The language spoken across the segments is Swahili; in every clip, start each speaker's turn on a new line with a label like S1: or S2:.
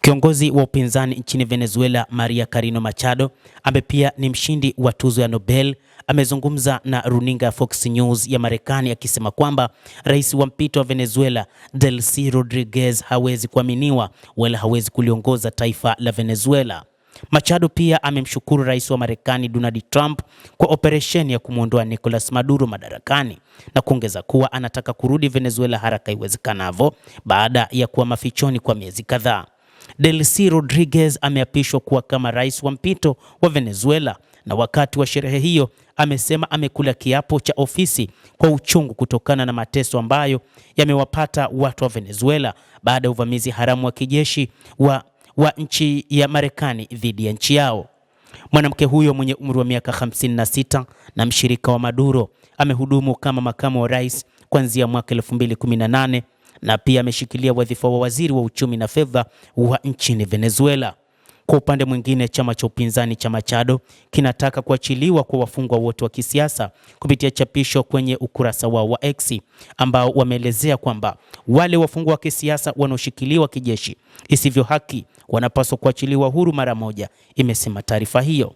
S1: Kiongozi wa upinzani nchini Venezuela, Maria Corina Machado, ambaye pia ni mshindi wa tuzo ya Nobel, amezungumza na runinga ya Fox News ya Marekani akisema kwamba rais wa mpito wa Venezuela, Delcy Rodriguez, hawezi kuaminiwa wala hawezi kuliongoza taifa la Venezuela. Machado pia amemshukuru rais wa Marekani Donald Trump kwa operesheni ya kumwondoa Nicolas Maduro madarakani na kuongeza kuwa anataka kurudi Venezuela haraka iwezekanavyo baada ya kuwa mafichoni kwa miezi kadhaa. Delcy Rodriguez ameapishwa kuwa kama rais wa mpito wa Venezuela, na wakati wa sherehe hiyo amesema amekula kiapo cha ofisi kwa uchungu kutokana na mateso ambayo yamewapata watu wa Venezuela baada ya uvamizi haramu wa kijeshi wa nchi ya Marekani dhidi ya nchi yao. Mwanamke huyo mwenye umri wa miaka 56 na mshirika wa Maduro amehudumu kama makamu wa rais kuanzia mwaka 2018 na pia ameshikilia wadhifa wa waziri wa uchumi na fedha wa nchini Venezuela. Kwa upande mwingine, chama cha upinzani cha Machado kinataka kuachiliwa kwa wafungwa wote wa kisiasa kupitia chapisho kwenye ukurasa wao wa X, ambao wameelezea kwamba wale wafungwa wa kisiasa wanaoshikiliwa kijeshi isivyo haki wanapaswa kuachiliwa huru mara moja, imesema taarifa hiyo.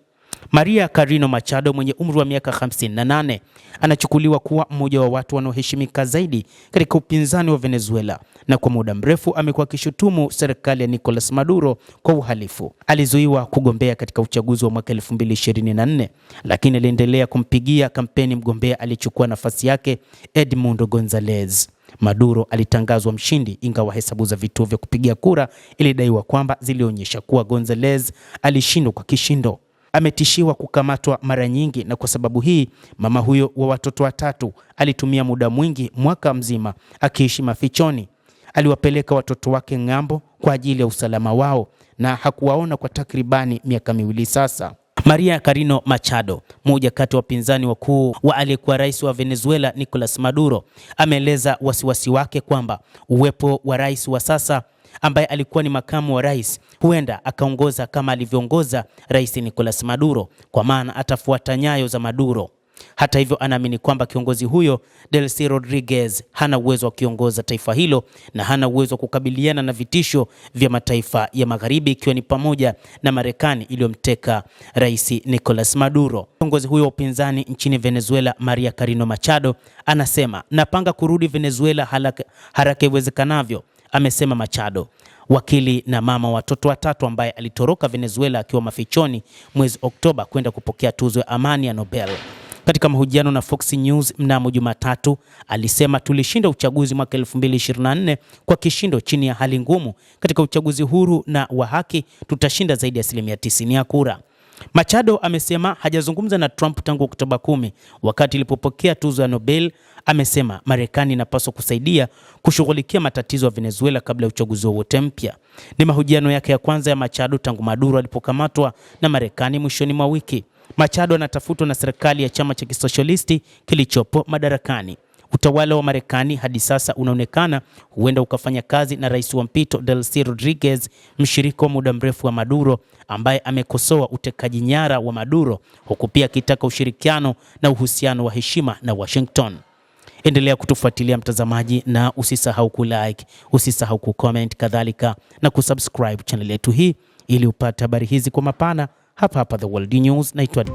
S1: Maria Corina Machado mwenye umri wa miaka 58 anachukuliwa kuwa mmoja wa watu wanaoheshimika zaidi katika upinzani wa Venezuela, na kwa muda mrefu amekuwa akishutumu serikali ya Nicolas Maduro kwa uhalifu. Alizuiwa kugombea katika uchaguzi wa mwaka 2024, lakini aliendelea kumpigia kampeni mgombea alichukua nafasi yake, Edmundo Gonzalez. Maduro alitangazwa mshindi, ingawa hesabu za vituo vya kupigia kura ilidaiwa kwamba zilionyesha kuwa Gonzalez alishindwa kwa kishindo. Ametishiwa kukamatwa mara nyingi, na kwa sababu hii mama huyo wa watoto watatu alitumia muda mwingi mwaka mzima akiishi mafichoni. Aliwapeleka watoto wake ng'ambo kwa ajili ya usalama wao na hakuwaona kwa takribani miaka miwili sasa. Maria Corina Machado, mmoja kati wa wapinzani wakuu wa aliyekuwa rais wa Venezuela Nicolas Maduro, ameeleza wasiwasi wake kwamba uwepo wa rais wa sasa ambaye alikuwa ni makamu wa rais huenda akaongoza kama alivyoongoza rais Nicolas Maduro, kwa maana atafuata nyayo za Maduro. Hata hivyo, anaamini kwamba kiongozi huyo Delcy Rodriguez hana uwezo wa kuongoza taifa hilo na hana uwezo wa kukabiliana na vitisho vya mataifa ya magharibi, ikiwa ni pamoja na Marekani iliyomteka rais Nicolas Maduro. Kiongozi huyo wa upinzani nchini Venezuela, Maria Corina Machado, anasema napanga kurudi Venezuela haraka iwezekanavyo, amesema Machado, wakili na mama watoto watatu ambaye alitoroka Venezuela akiwa mafichoni mwezi Oktoba kwenda kupokea tuzo ya amani ya Nobel. Katika mahojiano na Fox News mnamo Jumatatu, alisema tulishinda uchaguzi mwaka 2024 kwa kishindo chini ya hali ngumu. Katika uchaguzi huru na wa haki tutashinda zaidi ya 90% ya kura. Machado amesema hajazungumza na Trump tangu Oktoba 10 wakati ilipopokea tuzo ya Nobel. Amesema Marekani inapaswa kusaidia kushughulikia matatizo ya Venezuela kabla ya uchaguzi wowote mpya. Ni mahojiano yake ya kwanza ya Machado tangu Maduro alipokamatwa na Marekani mwishoni mwa wiki. Machado anatafutwa na serikali ya chama cha kisosialisti kilichopo madarakani. Utawala wa Marekani hadi sasa unaonekana huenda ukafanya kazi na rais wa mpito Delcy Rodriguez, mshirika wa muda mrefu wa Maduro, ambaye amekosoa utekaji nyara wa Maduro, huku pia akitaka ushirikiano na uhusiano wa heshima na Washington. Endelea kutufuatilia mtazamaji, na usisahau kulike, usisahau kucomment, kadhalika na kusubscribe channel yetu hii ili upate habari hizi kwa mapana hapa The World News. Naitwa